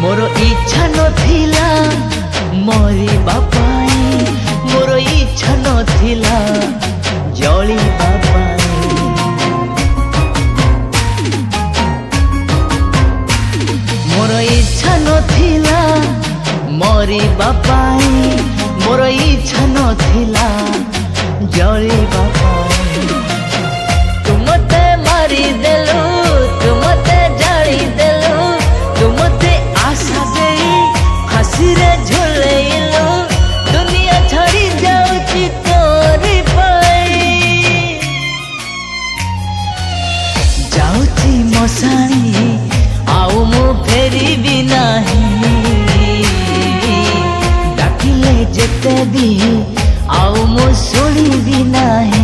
मोर इच्छा नथिला मरिबा पाई, मोर इच्छा नथिला जलिबा पाई। मोर इच्छा नथिला मरिबा पाई, मोर इच्छा नथिला जलिबा पाई। तू मते मारी देलु, तू मते जाली देलु, तू मते आशा दे फांसी रे झुलैलु। दुनिया छाड़ी जाउची तोरी पाई, जाउची मशाणी आउ मु फेरिबी नाही। डाकिले जेते भी आउ मु शुणिबी नाही।